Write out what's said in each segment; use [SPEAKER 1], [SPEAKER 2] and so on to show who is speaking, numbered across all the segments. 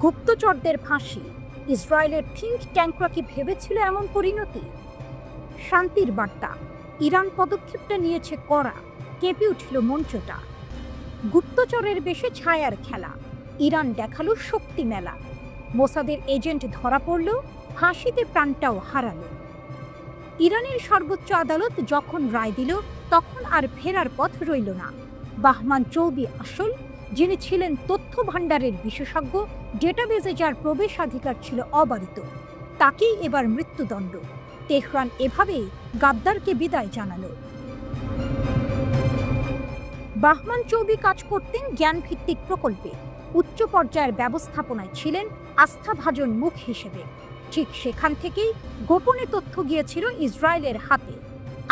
[SPEAKER 1] গুপ্তচরদের ফাঁসি, ইসরায়েলের থিঙ্ক ট্যাঙ্করা কি ভেবেছিল এমন পরিণতি? শান্তির বার্তা, ইরান পদক্ষেপটা নিয়েছে কড়া, কেঁপে উঠল মঞ্চটা। গুপ্তচরের বেশে ছায়ার খেলা, ইরান দেখালো শক্তি মেলা। মোসাদের এজেন্ট ধরা পড়ল, ফাঁসিতে প্রাণটাও হারালো। ইরানের সর্বোচ্চ আদালত যখন রায় দিল, তখন আর ফেরার পথ রইল না। বাহমান চৌবি আসল, যিনি ছিলেন তথ্য ভাণ্ডারের বিশেষজ্ঞ, ডেটাবেজে যার প্রবেশাধিকার ছিল অবারিত, তাকেই এবার মৃত্যুদণ্ড। তেহরান এভাবেই গাদ্দারকে বিদায় জানালো। বাহমান চৌবি কাজ করতেন জ্ঞানভিত্তিক প্রকল্পে, উচ্চ পর্যায়ের ব্যবস্থাপনায় ছিলেন আস্থাভাজন মুখ হিসেবে। ঠিক সেখান থেকেই গোপনে তথ্য গিয়েছিল ইসরায়েলের হাতে।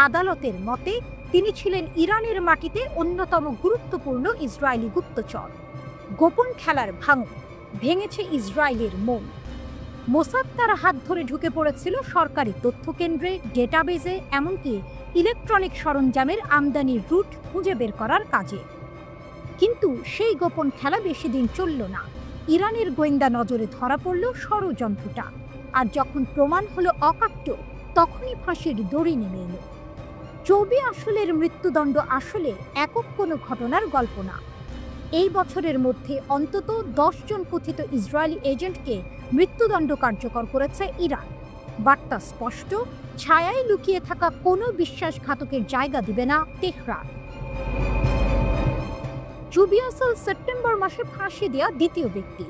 [SPEAKER 1] আদালতের মতে তিনি ছিলেন ইরানের মাটিতে অন্যতম গুরুত্বপূর্ণ ইসরায়েলি গুপ্তচর। গোপন খেলার ভাঙন ভেঙেছে ইসরায়েলের মন। মোসাদ তার হাত ধরে ঢুকে পড়েছিল সরকারি তথ্য কেন্দ্রে, ডেটাবেজে, এমনকি ইলেকট্রনিক সরঞ্জামের আমদানির রুট খুঁজে বের করার কাজে। কিন্তু সেই গোপন খেলা বেশি দিন চলল না। ইরানের গোয়েন্দা নজরে ধরা পড়ল ষড়যন্ত্রটা, আর যখন প্রমাণ হলো অকাট্য, তখনই ফাঁসির দড়ি নেমে এলো। চৌবি আসলের মৃত্যুদণ্ড আসলে একক কোনো ঘটনার গল্প না। এই বছরের মধ্যে অন্তত 10 জন কথিত ইসরায়েলি এজেন্টকে মৃত্যুদণ্ড কার্যকর করেছে ইরান। বার্তা স্পষ্ট, ছায়ায় লুকিয়ে থাকা কোনো বিশ্বাসঘাতকের জায়গা দিবে না তেহরান। চৌবি আসল সেপ্টেম্বর মাসে ফাঁসি দেওয়া দ্বিতীয় ব্যক্তি।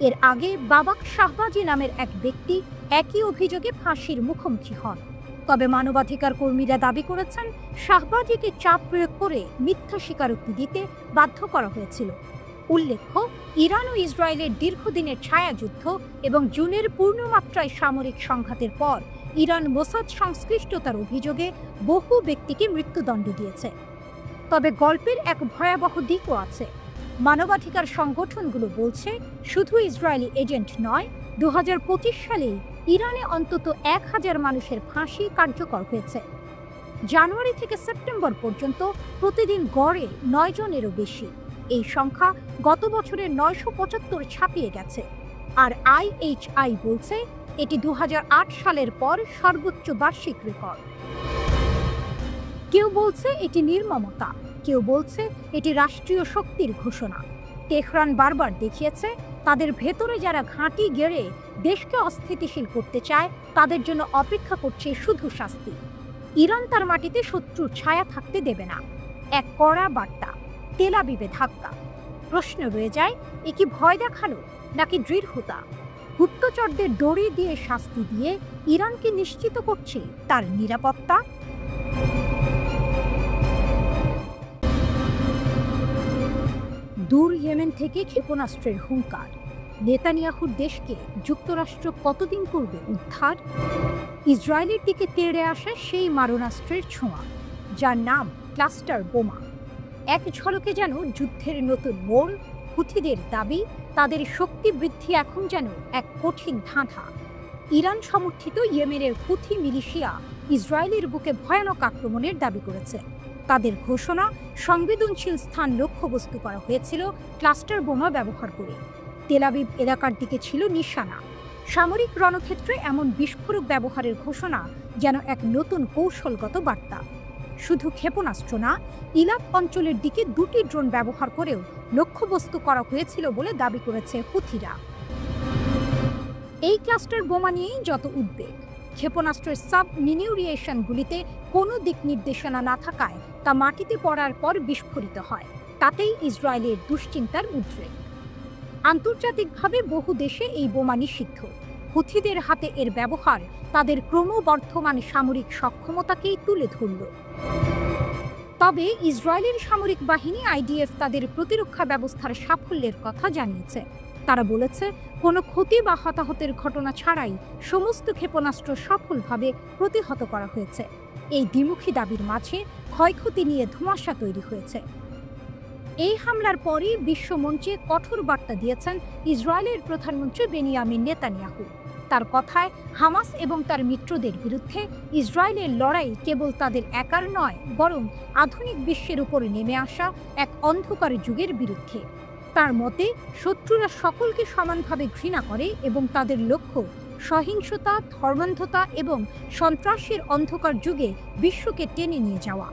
[SPEAKER 1] এর আগে বাবাক শাহবাজি নামের এক ব্যক্তি একই অভিযোগে ফাঁসির মুখোমুখি হন। তবে মানবাধিকার কর্মীরা দাবি করেছেন, শাহবাজিকে চাপ প্রয়োগ করে মিথ্যা স্বীকারোক্তি দিতে বাধ্য করা হয়েছিল। উল্লেখ্য, ইরান ও ইসরায়েলের দীর্ঘদিনের ছায়াযুদ্ধ এবং জুনের পূর্ণমাত্রায় সামরিক সংঘাতের পর ইরান মোসাদ সংশ্লিষ্টতার অভিযোগে বহু ব্যক্তিকে মৃত্যুদণ্ড দিয়েছে। তবে গল্পের এক ভয়াবহ দিকও আছে। মানবাধিকার সংগঠনগুলো বলছে, শুধু ইসরায়েলি এজেন্ট নয়, 2025 সালেই ইরানে অন্তত 1000 মানুষের ফাঁসি কার্যকর হয়েছে। জানুয়ারি থেকে সেপ্টেম্বর পর্যন্ত প্রতিদিন গড়ে 9 জনেরও বেশি। এই সংখ্যা গত বছরের 975 ছাপিয়ে গেছে। আর IHI বলছে, এটি 2008 সালের পর সর্বোচ্চ বার্ষিক রেকর্ড। কেউ বলছে এটি নির্মমতা, কেউ বলছে এটি রাষ্ট্রীয় শক্তির ঘোষণা। তেহরান বারবার দেখিয়েছে, তাদের ভেতরে যারা ঘাঁটি গেড়ে দেশকে অস্থিতিশীল করতে চায়, তাদের জন্য অপেক্ষা করছে শুধু শাস্তি। ইরান তার মাটিতে শত্রুর ছায়া থাকতে দেবে না। এক কড়া বার্তা, তেল আবিবে ধাক্কা। প্রশ্ন রয়ে যায়, এ কি ভয় দেখানো নাকি দৃঢ়তা? গুপ্তচরদের দড়ি দিয়ে শাস্তি দিয়ে ইরানকে নিশ্চিত করছে তার নিরাপত্তা। দূর ইয়েমেন থেকে ক্ষেপণাস্ত্রের হুঙ্কার। নেতানিয়াহুর দেশকে যুক্তরাষ্ট্র কতদিন করবে উদ্ধার? ইসরায়েলের দিকে তেড়ে আসে সেই মারণাস্ত্রের ছোঁয়া, যার নাম ক্লাস্টার বোমা। এক ঝলকে যেন যুদ্ধের নতুন মোড়। হুথিদের দাবি, তাদের শক্তি বৃদ্ধি এখন যেন এক কঠিন ধাঁধা। ইরান সমর্থিত ইয়েমেনের হুথি মিলিশিয়া ইসরায়েলের বুকে ভয়ানক আক্রমণের দাবি করেছে। তাদের ঘোষণা, সংবেদনশীল স্থান লক্ষ্যবস্তু করা হয়েছিল ক্লাস্টার বোমা ব্যবহার করে। তেল আবিব এলাকার দিকে ছিল নিশানা। সামরিক রণক্ষেত্রে এমন বিস্ফোরক ব্যবহারের ঘোষণা যেন এক নতুন কৌশলগত বার্তা। শুধু ক্ষেপণাস্ত্র না, ইলাক অঞ্চলের দিকে 2টি ড্রোন ব্যবহার করেও লক্ষ্যবস্তু করা হয়েছিল বলে দাবি করেছে হুথিরা। এই ক্লাস্টার বোমা নিয়েই যত উদ্বেগ। ক্ষেপণাস্ত্রের সাব মিনিউরিয়েশনগুলিতে কোনো দিক নির্দেশনা না থাকায় তা মাটিতে পড়ার পর বিস্ফোরিত হয়। তাতেই ইসরায়েলের দুশ্চিন্তার উদ্রেক। আন্তর্জাতিকভাবে বহু দেশে এই বোমা নিষিদ্ধ। হুথিদের হাতে এর ব্যবহার তাদের ক্রমবর্ধমান সামরিক সক্ষমতাকেই তুলে ধরল। তবে ইসরায়েলের সামরিক বাহিনী IDF তাদের প্রতিরক্ষা ব্যবস্থার সাফল্যের কথা জানিয়েছে। তারা বলেছে, কোনো ক্ষতি বা হতাহতের ঘটনা ছাড়াই সমস্ত ক্ষেপণাস্ত্র সফলভাবে প্রতিহত করা হয়েছে। এই দ্বিমুখী দাবির মাঝে ক্ষয়ক্ষতি নিয়ে ধোঁয়াশা তৈরি হয়েছে। এই হামলার পরই বিশ্বমঞ্চে কঠোর বার্তা দিয়েছেন ইসরায়েলের প্রধানমন্ত্রী বেনিয়ামিন নেতানিয়াহু। তার কথায়, হামাস এবং তার মিত্রদের বিরুদ্ধে ইসরায়েলের লড়াই কেবল তাদের একার নয়, বরং আধুনিক বিশ্বের উপর নেমে আসা এক অন্ধকার যুগের বিরুদ্ধে। তার মতে শত্রুরা সকলকে সমানভাবে ঘৃণা করে এবং তাদের লক্ষ্য সহিংসতা, ধর্মান্ধতা এবং সন্ত্রাসের অন্ধকার যুগে বিশ্বকে টেনে নিয়ে যাওয়া।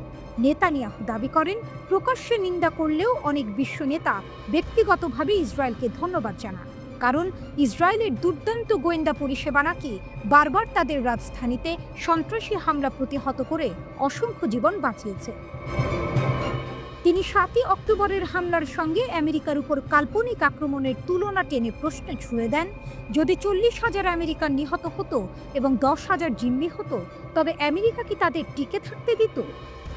[SPEAKER 1] নেতানিয়াহু দাবি করেন, প্রকাশ্যে নিন্দা করলেও অনেক বিশ্ব নেতা ব্যক্তিগতভাবে ইসরায়েলকে ধন্যবাদ জানান, কারণ ইসরায়েলের দুর্দান্ত গোয়েন্দা পরিষেবা নাকি বারবার তাদের রাজধানীতে সন্ত্রাসী হামলা প্রতিহত করে অসংখ্য জীবন বাঁচিয়েছে। তিনি ৭ই অক্টোবরের হামলার সঙ্গে আমেরিকার উপর কাল্পনিক আক্রমণের তুলনা টেনে প্রশ্নে ছুড়ে দেন, যদি ৪০,০০০ আমেরিকান নিহত হতো এবং ১০,০০০ জিম্মি হতো, তবে আমেরিকা কি তাদের টিকে থাকতে দিত?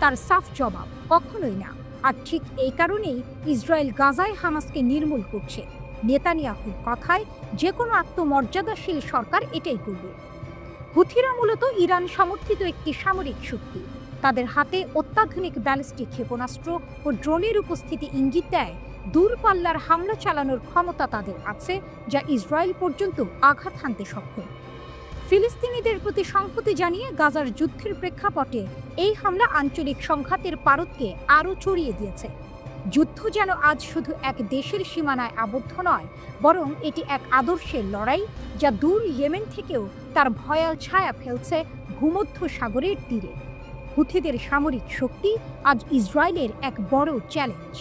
[SPEAKER 1] তার সাফ জবাব, কখনোই না। আর ঠিক এই কারণেই ইসরায়েল গাজায় হামাসকে নির্মূল করছে। নেতানিয়াহুর কথায়, যে কোনো আত্মমর্যাদাশীল সরকার এটাই করবে। হুথিরা মূলত ইরান সমর্থিত একটি সামরিক শক্তি। তাদের হাতে অত্যাধুনিক ব্যালিস্টিক ক্ষেপণাস্ত্র ও ড্রোনের উপস্থিতি ইঙ্গিত দেয় দূরপাল্লার হামলা চালানোর ক্ষমতা তাদের আছে, যা ইসরায়েল পর্যন্ত আঘাত হানতে সক্ষম। ফিলিস্তিনিদের প্রতি সংহতি জানিয়ে গাজার যুদ্ধের প্রেক্ষাপটে এই হামলা আঞ্চলিক সংঘাতের পারদকে আরও ছড়িয়ে দিয়েছে। যুদ্ধ যেন আজ শুধু এক দেশের সীমানায় আবদ্ধ নয়, বরং এটি এক আদর্শের লড়াই, যা দূর ইয়েমেন থেকেও তার ভয়াল ছায়া ফেলছে ভূমধ্য সাগরের তীরে। হুথিদের সামরিক শক্তি আজ ইসরায়েলের এক বড় চ্যালেঞ্জ।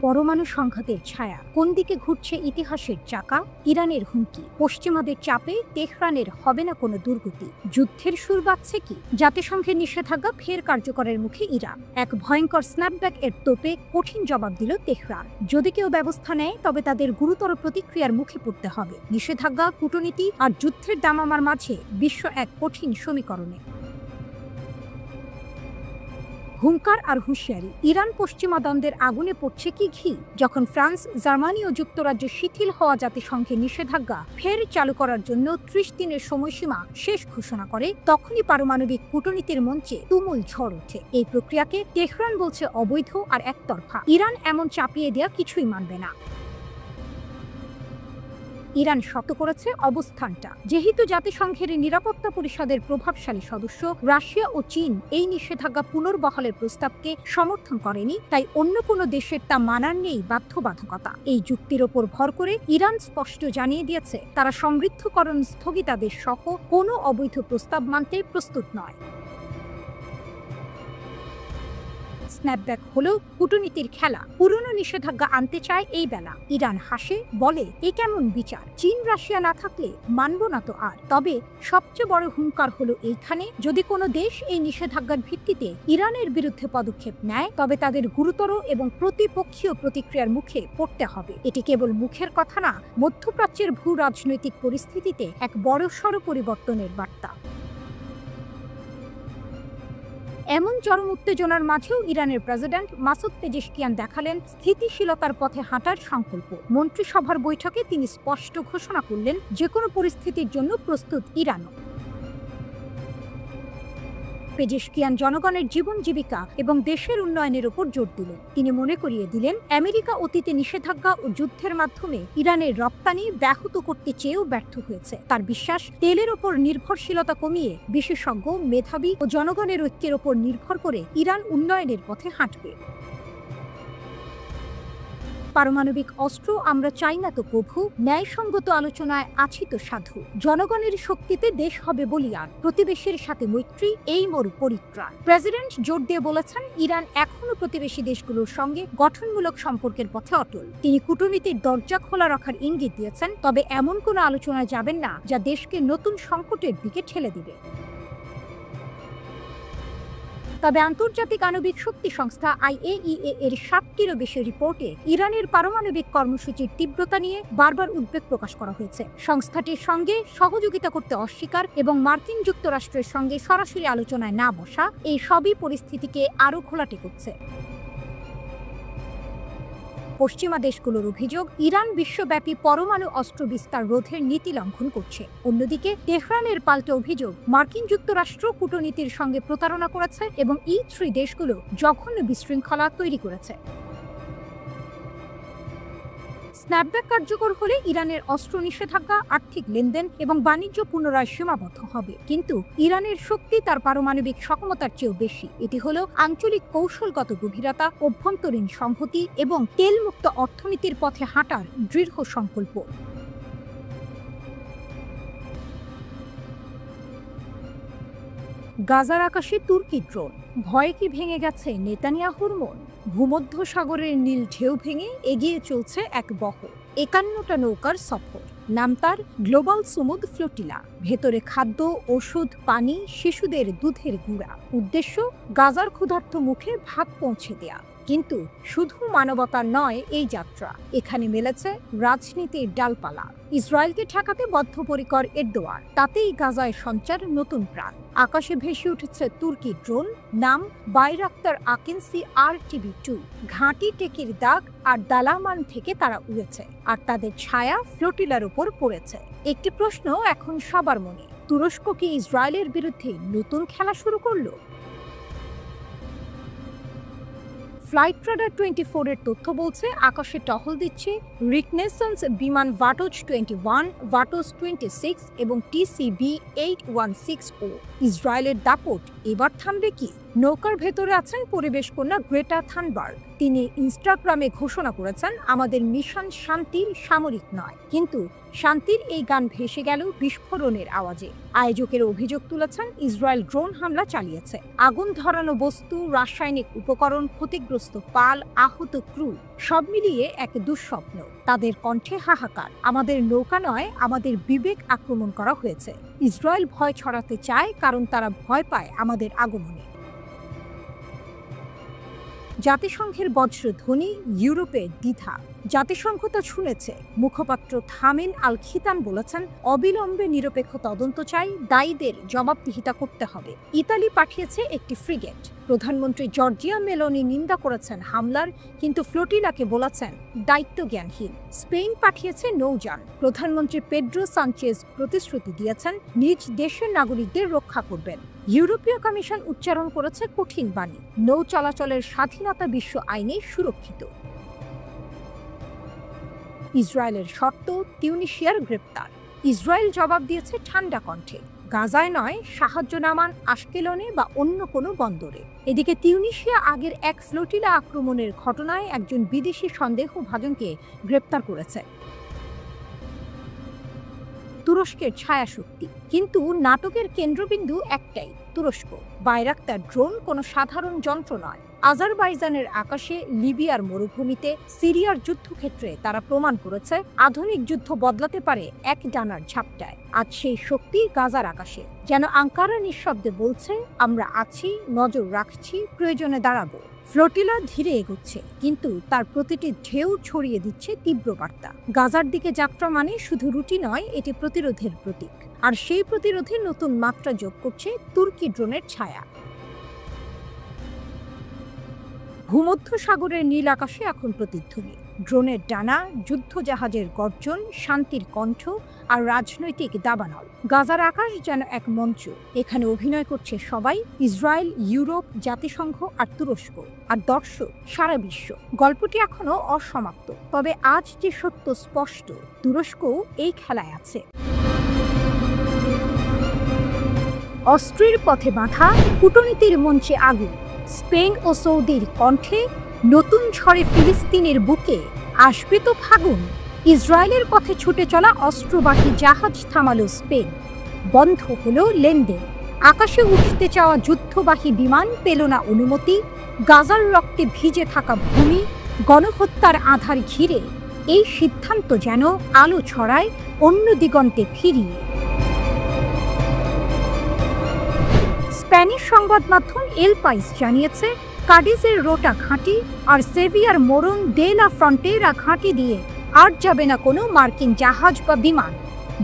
[SPEAKER 1] পরমাণু সংঘাতের ছায়া কোন দিকে ঘুরছে ইতিহাসের চাকা? ইরানের হুমকি, পশ্চিমাদের চাপে তেহরানের হবে না কোনো দুর্গতি। যুদ্ধের সুর বাজছে কি? জাতিসংঘের নিষেধাজ্ঞা ফের কার্যকরের মুখে ইরান। এক ভয়ঙ্কর স্ন্যাপব্যাক এর তোপে কঠিন জবাব দিল তেহরান। যদি কেউ ব্যবস্থা নেয়, তবে তাদের গুরুতর প্রতিক্রিয়ার মুখে পড়তে হবে। নিষেধাজ্ঞা, কূটনীতি আর যুদ্ধের দামামার মাঝে বিশ্ব এক কঠিন সমীকরণে। হুঙ্কার আর হুঁশিয়ারি। ইরান পশ্চিমা দ্বন্দ্বের আগুনে পড়ছে কি ঘি? যখন ফ্রান্স, জার্মানি ও যুক্তরাজ্য শিথিল হওয়া জাতিসংঘের নিষেধাজ্ঞা ফের চালু করার জন্য ৩০ দিনের সময়সীমা শেষ ঘোষণা করে, তখনই পারমাণবিক কূটনীতির মঞ্চে তুমুল ঝড় ওঠে। এই প্রক্রিয়াকে তেহরান বলছে অবৈধ আর একতরফা। ইরান এমন চাপিয়ে দেওয়া কিছুই মানবে না। ইরান শক্ত করেছে অবস্থানটা। যেহেতু জাতিসংঘের নিরাপত্তা পরিষদের প্রভাবশালী সদস্য রাশিয়া ও চীন এই নিষেধাজ্ঞা পুনর্বহালের প্রস্তাবকে সমর্থন করেনি, তাই অন্য কোনো দেশের তা মানার নেই বাধ্যবাধকতা। এই যুক্তির ওপর ভর করে ইরান স্পষ্ট জানিয়ে দিয়েছে, তারা সমৃদ্ধকরণ স্থগিতাদেশ সহ কোনো অবৈধ প্রস্তাব মানতে প্রস্তুত নয়। স্ন্যাপব্যাক হলো কূটনীতির খেলা। পুরনো নিষেধাজ্ঞা আনতে চায় এই বেলা। ইরান হাসে, বলে, এ কেমন বিচার? চীন, রাশিয়া না থাকলে মানব না তো আর। তবে সবচেয়ে বড় হুঙ্কার হলো এইখানে, যদি কোনো দেশ এই নিষেধাজ্ঞার ভিত্তিতে ইরানের বিরুদ্ধে পদক্ষেপ নেয়, তবে তাদের গুরুতর এবং প্রতিপক্ষীয় প্রতিক্রিয়ার মুখে পড়তে হবে। এটি কেবল মুখের কথা না, মধ্যপ্রাচ্যের ভূ রাজনৈতিক পরিস্থিতিতে এক বড়সড় পরিবর্তনের বার্তা। এমন চরম উত্তেজনার মাঝেও ইরানের প্রেসিডেন্ট মাসুদ পেজেশকিয়ান দেখালেন স্থিতিশীলতার পথে হাঁটার সংকল্প। মন্ত্রিসভার বৈঠকে তিনি স্পষ্ট ঘোষণা করলেন, যে কোনো পরিস্থিতির জন্য প্রস্তুত ইরানও। পেজেশকিয়ান জনগণের জীবন জীবিকা এবং দেশের উন্নয়নের উপর জোর দিলেন। তিনি মনে করিয়ে দিলেন, আমেরিকা অতীতে নিষেধাজ্ঞা ও যুদ্ধের মাধ্যমে ইরানের রপ্তানি ব্যাহত করতে চেয়েও ব্যর্থ হয়েছে। তার বিশ্বাস, তেলের ওপর নির্ভরশীলতা কমিয়ে বিশেষজ্ঞ, মেধাবী ও জনগণের ঐক্যের ওপর নির্ভর করে ইরান উন্নয়নের পথে হাঁটবে। পারমাণবিক অস্ত্র আমরা চাই না তো প্রভু, ন্যায়সঙ্গত আলোচনায় আছি তো সাধু। জনগণের শক্তিতে দেশ হবে বলিয়ান, প্রতিবেশীর সাথে মৈত্রী, এই মোর পরিত্রাণ। প্রেসিডেন্ট জোর দিয়ে বলেছেন, ইরান এখনো প্রতিবেশী দেশগুলোর সঙ্গে গঠনমূলক সম্পর্কের পথে অটল। তিনি কূটনীতির দরজা খোলা রাখার ইঙ্গিত দিয়েছেন, তবে এমন কোনো আলোচনায় যাবেন না যা দেশকে নতুন সংকটের দিকে ঠেলে দিবে। তবে আন্তর্জাতিক আণবিক শক্তি সংস্থা IAEA এর 7টিরও বেশি রিপোর্টে ইরানের পারমাণবিক কর্মসূচির তীব্রতা নিয়ে বারবার উদ্বেগ প্রকাশ করা হয়েছে। সংস্থাটির সঙ্গে সহযোগিতা করতে অস্বীকার এবং মার্কিন যুক্তরাষ্ট্রের সঙ্গে সরাসরি আলোচনায় না বসা, এই সবই পরিস্থিতিকে আরও ঘোলাটে করছে। পশ্চিমা দেশগুলোর অভিযোগ, ইরান বিশ্বব্যাপী পরমাণু অস্ত্র বিস্তার রোধের নীতি লঙ্ঘন করছে। অন্যদিকে তেহরানের পাল্টা অভিযোগ, মার্কিন যুক্তরাষ্ট্র কূটনীতির সঙ্গে প্রতারণা করেছে এবং E3 দেশগুলো জঘন্য বিশৃঙ্খলা তৈরি করেছে। স্ন্যাপব্যাক কার্যকর হলে ইরানের অস্ত্র নিষেধাজ্ঞা, আর্থিক লেনদেন এবং বাণিজ্য পুনরায় সীমাবদ্ধ হবে। কিন্তু ইরানের শক্তি তার পারমাণবিক সক্ষমতার চেয়েও বেশি। এটি হলো আঞ্চলিক কৌশলগত গভীরতা, অভ্যন্তরীণ সংহতি এবং তেলমুক্ত অর্থনীতির পথে হাঁটার দৃঢ় সংকল্প। গাজার আকাশে তুর্কি ড্রোন, ভয়ে কি ভেঙে গেছে নেতানিয়াহুর মন? ভূমধ্য সাগরের নীল ঢেউ ভেঙে এগিয়ে চলছে এক বহর, ৫১টা নৌকার সফর। নাম তার গ্লোবাল সুমুদ ফ্লোটিলা। ভেতরে খাদ্য, ওষুধ, পানি, শিশুদের দুধের গুঁড়া। উদ্দেশ্য গাজার ক্ষুধার্ত মুখে ভাত পৌঁছে দেয়া। কিন্তু শুধু মানবতা নয় এই যাত্রা, এখানে মেলেছে রাজনীতির ডালপালা। ইসরায়েলকে ঠেকাতে বদ্ধপরিকর এরদোয়ান, তাতেই গাজায় সঞ্চার নতুন প্রাণ। আকাশে ভেসে উঠেছে তুর্কি ড্রোন, নাম বাইরাক্তার আকিন্সি RTB-2। ঘাঁটি, টেকির দাগ আর দালামান থেকে তারা উড়েছে, আর তাদের ছায়া ফ্লোটিলার উপর পড়েছে। একটি প্রশ্ন এখন সবার মনে, তুরস্ক কি ইসরায়েলের বিরুদ্ধে নতুন খেলা শুরু করলো? ফ্লাইট রাডার 24 এর তথ্য বলছে আকাশে টহল দিচ্ছে রিকনেসেন্স বিমান ভাটোজ 21, ভাটোজ 26 এবং TCB-816O। ইসরায়েলের দাপট এবার থামবে কি? নৌকার ভেতরে আছেন পরিবেশ কন্যা গ্রেটা থানবার্গ। তিনি ইনস্টাগ্রামে ঘোষণা করেছেন, আমাদের মিশন শান্তির, সামরিক নয়। কিন্তু শান্তির এই গান ভেসে গেল বিস্ফোরণের আওয়াজে। আয়োজকের অভিযোগ তুলেছেন ইসরায়েল ড্রোন হামলা চালিয়েছে। আগুন ধরানো বস্তু, রাসায়নিক উপকরণ, ক্ষতিগ্রস্ত পাল, আহত ক্রু, সব মিলিয়ে এক দুঃস্বপ্ন। তাদের কণ্ঠে হাহাকার, আমাদের নৌকা নয়, আমাদের বিবেক আক্রমণ করা হয়েছে। ইসরায়েল ভয় ছড়াতে চায় কারণ তারা ভয় পায় আমাদের আগমনে। জাতিসংঘের বজ্রধ্বনি, ইউরোপে দ্বিধা। জাতিসংঘ তা শুনেছে। মুখপাত্র থামিন আল খিতান বলেছেন, অবিলম্বে নিরপেক্ষ তদন্ত চাই, দায়ীদের জবাবদিহিতা করতে হবে। ইতালি পাঠিয়েছে একটি ফ্রিগেট। প্রধানমন্ত্রী জর্জিয়া মেলোনি নিন্দা করেছেন হামলার, কিন্তু ফ্লোটিলাকে বলেছেন দায়িত্বজ্ঞানহীন। স্পেন পাঠিয়েছে নৌযান। প্রধানমন্ত্রী পেড্রো সানচেজ প্রতিশ্রুতি দিয়েছেন নিজ দেশের নাগরিকদের রক্ষা করবেন। ইউরোপীয় কমিশন উচ্চারণ করেছে কঠিন বাণী, নৌ চলাচলের স্বাধীনতা বিশ্ব আইনে সুরক্ষিত। ইসরায়েলের শর্ত, তিউনিসিয়ার গ্রেপ্তার। ইসরায়েল জবাব দিয়েছে ঠান্ডা কণ্ঠে, গাজায় নয়, সাহায্য নামান আশকেলনে বা অন্য কোনো বন্দরে। এদিকে তিউনিসিয়া আগের এক ফ্লোটিলা আক্রমণের ঘটনায় একজন বিদেশি সন্দেহভাজনকে গ্রেপ্তার করেছে। তুরস্কের ছায়াশক্তি, কিন্তু নাটকের কেন্দ্রবিন্দু একটাই, তুরস্ক। বাইরাক্তার ড্রোন কোনো সাধারণ যন্ত্র নয়। আজারবাইজানের আকাশে, লিবিয়ার মরুভূমিতে, সিরিয়ার যুদ্ধক্ষেত্রে তারা প্রমাণ করেছে আধুনিক যুদ্ধ বদলাতে পারে এক ডানার ঝাপটায়। আজ সেই শক্তি গাজার আকাশে, যেন আঙ্কারা নিঃশব্দে বলছে, আমরা আছি, নজর রাখছি, প্রয়োজনে দাঁড়াবো। ফ্লোটিলা ধীরে এগোচ্ছে, কিন্তু তার প্রতিটি ঢেউ ছড়িয়ে দিচ্ছে তীব্র বার্তা। গাজার দিকে যাত্রা মানে শুধু রুটি নয়, এটি প্রতিরোধের প্রতীক। আর সেই প্রতিরোধে নতুন মাত্রা যোগ করছে তুর্কি ড্রোনের ছায়া। ভূমধ্য সাগরের নীল আকাশে এখন প্রতিধ্বনি, ড্রোনের ডানা, যুদ্ধজাহাজের গর্জন, শান্তির কণ্ঠ আর রাজনৈতিক দাবানল। গাজার আকাশ যেন এক মঞ্চ, এখানে অভিনয় করছে সবাই, ইসরায়েল, ইউরোপ, জাতিসংঘ আর তুরস্ক, আর দর্শক সারা বিশ্ব। গল্পটি এখনো অসমাপ্ত, তবে আজ যে সত্য স্পষ্ট, তুরস্কও এই খেলায় আছে। অস্ত্রের পথে বাঁধা, কূটনীতির মঞ্চে আগুন। স্পেন ও সৌদির কণ্ঠে নতুন ঝড়ে ফিলিস্তিনের বুকে আসবে তো ফাগুন। ইসরায়েলের পথে ছুটে চলা অস্ত্রবাহী জাহাজ থামালো স্পেন, বন্ধ হলো লেনদেন। আকাশে উঠতে চাওয়া যুদ্ধবাহী বিমান পেল না অনুমতি। গাজার রক্তে ভিজে থাকা ভূমি, গণহত্যার আধার ঘিরে এই সিদ্ধান্ত যেন আলো ছড়ায় অন্য দিগন্তে ফিরিয়ে। স্প্যানিশ সংবাদ মাধ্যম এল পাইস জানিয়েছে, কাডিজের রোটা ঘাঁটি আর সেভিয়ার মোরন দে লা ফ্রন্টেরা ঘাঁটি দিয়ে আর যাবে না কোনো মার্কিন জাহাজ বা বিমান,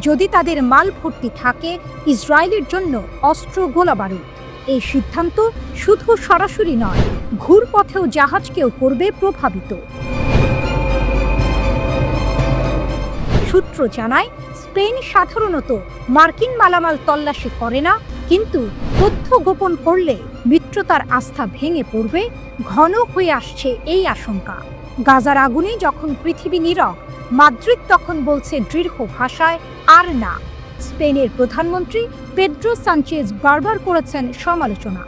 [SPEAKER 1] যদি তাদের মাল ভর্তি থাকে ইসরায়েলের জন্য অস্ত্র, গোলাবারুদ। এই সিদ্ধান্ত শুধু সরাসরি নয়, ঘুরপথেও জাহাজকেও করবে প্রভাবিত। সূত্র জানায়, স্পেন সাধারণত মার্কিন মালামাল তল্লাশি করে না, কিন্তু তথ্য গোপন করলে মিত্রতার আস্থা ভেঙে পড়বে। ঘন হয়ে আসছে এই আশঙ্কা। গাজার আগুনে যখন পৃথিবী নীরব, মাদ্রিদ তখন বলছে দৃঢ় ভাষায় আর না। স্পেনের প্রধানমন্ত্রী পেদ্রো সানচেজ বারবার করেছেন সমালোচনা।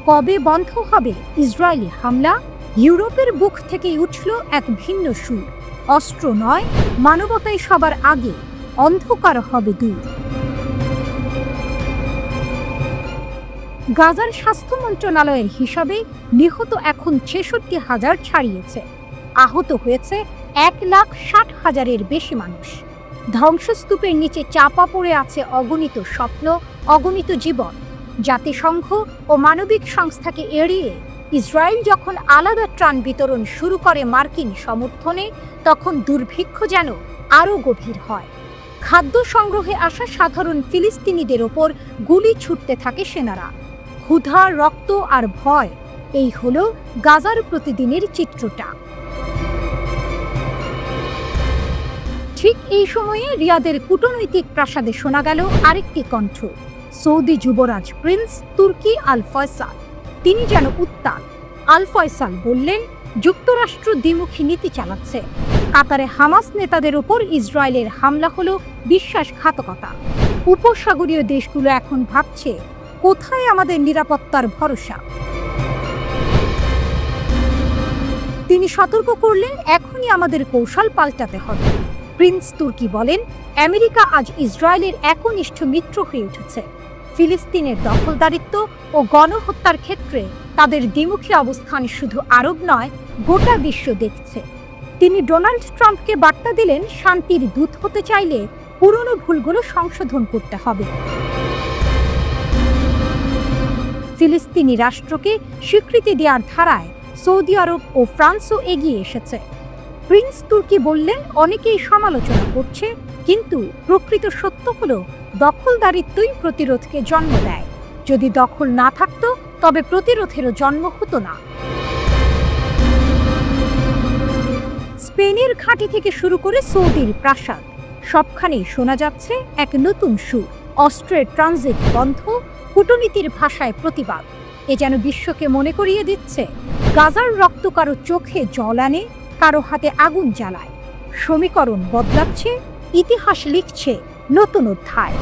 [SPEAKER 1] কবে বন্ধ হবে ইসরায়েলি হামলা? ইউরোপের বুক থেকেই উঠল এক ভিন্ন সুর। অস্ত্র নয়, মানবতাই সবার আগে, অন্ধকার হবে দূর। গাজার স্বাস্থ্য মন্ত্রণালয়ের হিসাবে নিহত এখন ৬৬,০০০ ছাড়িয়েছে। আহত হয়েছে ১,৬০,০০০-এর বেশি মানুষ। ধ্বংসস্তূপের নিচে চাপা পড়ে আছে অগণিত স্বপ্ন, অগণিত জীবন। জাতিসংঘ ও মানবিক সংস্থাকে এড়িয়ে ইসরায়েল যখন আলাদা ত্রাণ বিতরণ শুরু করে মার্কিন সমর্থনে, তখন দুর্ভিক্ষ যেন আরও গভীর হয়। খাদ্য সংগ্রহে আসা সাধারণ ফিলিস্তিনিদের ওপর গুলি ছুটতে থাকে সেনারা। ক্ষুধা, রক্ত আর ভয়, এই হলো গাজার প্রতিদিনের চিত্রটা। ঠিক এই সময়ে রিয়াদের কূটনৈতিক প্রাসাদে শোনা গেল আরেকটি কণ্ঠ। সৌদি যুবরাজ প্রিন্স তুর্কি আল ফয়সাল। তিনি যেন উত্তাল। আল ফয়সাল বললেন, যুক্তরাষ্ট্র দ্বিমুখী নীতি চালাচ্ছে। কাতারে হামাস নেতাদের ওপর ইসরায়েলের হামলা হলো বিশ্বাসঘাতকতা। উপসাগরীয় দেশগুলো এখন ভাবছে, কোথায় আমাদের নিরাপত্তার ভরসা? তিনি সতর্ক করলেন, এখনই আমাদের কৌশল পাল্টাতে হবে। প্রিন্স তুর্কি বলেন, আমেরিকা আজ ইসরায়েলের একনিষ্ঠ মিত্র হয়ে উঠেছে। ফিলিস্তিনের দখলদারিত্ব ও গণহত্যার ক্ষেত্রে তাদের দ্বিমুখী অবস্থান শুধু আরব নয়, গোটা বিশ্ব দেখছে। তিনি ডোনাল্ড ট্রাম্পকে বার্তা দিলেন, শান্তির দূত হতে চাইলে পুরনো ভুলগুলো সংশোধন করতে হবে। ফিলিস্তিনি রাষ্ট্রকে স্বীকৃতি দেওয়ার ধারায় সৌদি আরব ও ফ্রান্সও এগিয়ে এসেছে। প্রিন্স তুর্কি বললেন, অনেকেই সমালোচনা করছে, কিন্তু প্রকৃত সত্য হলো দখলদারিত্বই প্রতিরোধকে জন্ম দেয়। যদি দখল না থাকতো, তবে প্রতিরোধেরও জন্ম হতো না। স্পেনের ঘাঁটি থেকে শুরু করে সৌদির প্রাসাদ, সবখানেই শোনা যাচ্ছে এক নতুন সুর। অস্ত্রের ট্রানজিট বন্ধ, কূটনীতির ভাষায় প্রতিবাদ। এ যেন বিশ্বকে মনে করিয়ে দিচ্ছে, গাজার রক্ত কারো চোখে জল আনে, কারো হাতে আগুন জ্বালায়। সমীকরণ বদলাচ্ছে, ইতিহাস লিখছে নতুন অধ্যায়।